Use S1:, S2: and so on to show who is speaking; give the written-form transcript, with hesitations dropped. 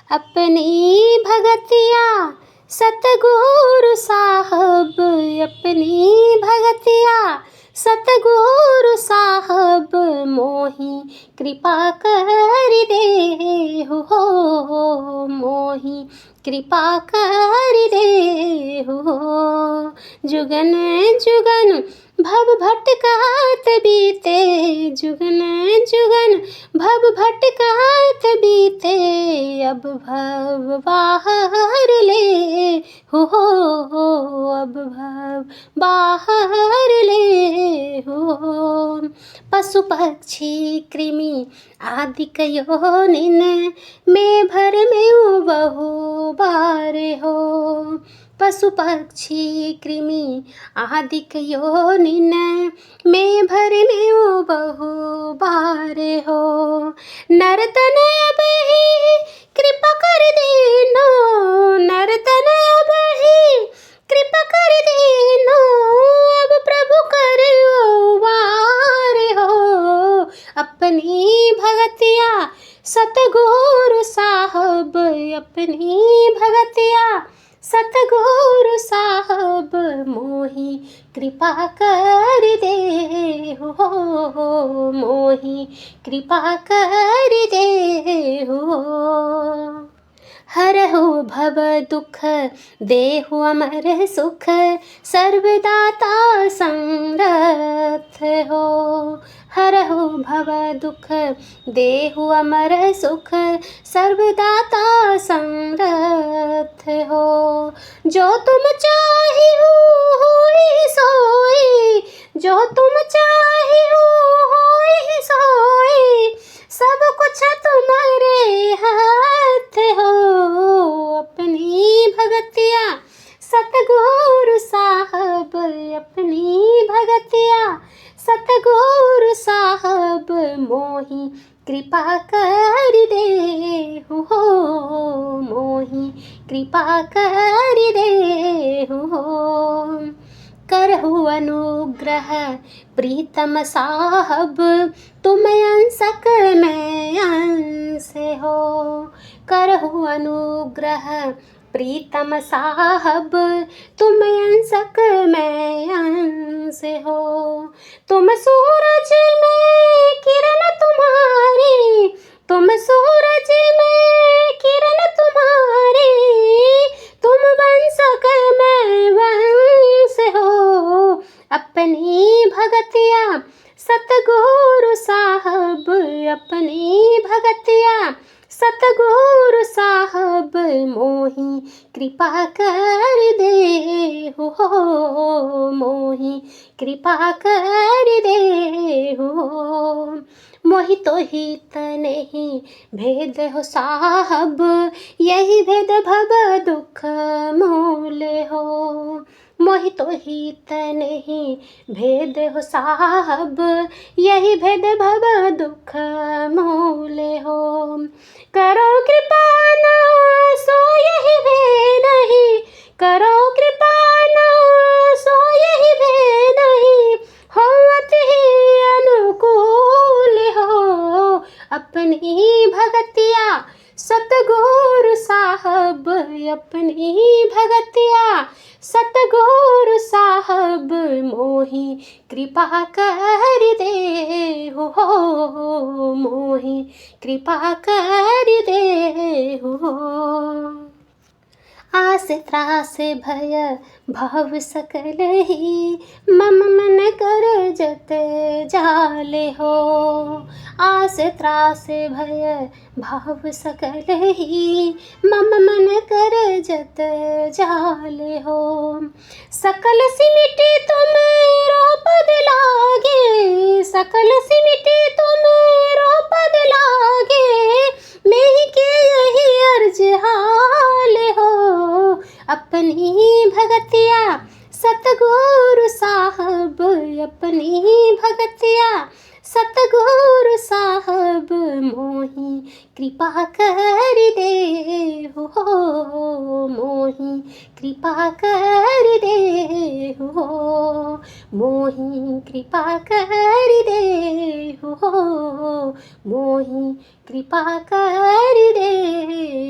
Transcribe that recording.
S1: अपनी भगतिया सतगुरु साहब, अपनी भगतिया सतगुरु साहब, मोही कृपा कर दे हो, मोही कृपा कर दे हो। जुगन जुगन भव भटकात बीते, जुगन जुगन भव भटकात बीते, अब भव बाहर ले हो, अब भव बाहर ले हो। पशु पक्षी कृमि आदि कयोनिन में भर में बहु बार हो। पशु पक्षी कृमि आदि कयोनिन में भर में बहु बार हो। नर्तन अब ही कृपा कर दीनो, नर्तन अब ही कृपा कर दीनो, अब प्रभु कर वार हो। अपनी भगतिया सतगुरु साहब, अपनी भगतिया सतगुरु साहब, मोही कृपा कर दे हो, मोही कृपा कर दे हो। हरहु भव दुख देहु अमर सुख, सर्वदाता समर्थ हो। हरहु भव दुख देहु अमर सुख, सर्वदाता समर्थ हो। जो तुम चाहे हो होई सोई, जो तुम चाहे हो होई सोई, सब कुछ तुम्हारे हाथ हो। अपनी भगतिया सतगुरु साहब, अपनी भगतिया सतगुरु साहब, मोही कृपा कर दे हो, मोही कृपा कर दे हो। करहु अनुग्रह प्रीतम साहब, तुम अंसक में अंश हो। करहु अनुग्रह प्रीतम साहब, तुम अंसक में अंश हो। तुम सूरज में किरण तुम्हारी, तुम सूरज में किरण तुम्हारी, तुम वंशक में वंश हो। अपनी भगतिया सतगुरु साहब, अपनी भगतिया सतगुरु साहब, मोही कृपा कर दे हो, मोही कृपा कर दे हो। मोहि तो हित नहीं भेद हो साहब, यही भेद भव दुख मूल हो। मोहि तो हित नहीं भेद हो साहब, यही भेद भव दुख मूल हो। करो कृपा ना सो यही भेद नहीं, करो कृपा ना सो यही भेद नहीं, हो अति अनुकूल हो। अपनी भगतिया सतगुरु साहब, अपनी भगतिया सतगुरु साहब, मोही कृपा कर दे हो, मोही कृपा कर दे हो। आस त्रास भय भव सकल ही, मम मन कर जत जाल हो। आस त्रास भय भव सकल ही, मम मन कर जत जाल हो। सकल सिमिटे तुम रो पद लागे, सकल सिमिटे तुम रो पद लागे, मैं के यही अर्ज हाल हो। अपनी भगतिया सतगुरु साहब, अपनी भगतिया सतगुरु साहब, मोही कृपा कर दे हो, मोही कृपा कर दे हो, मोही कृपा कर दे हो, मोही कृपा कर दे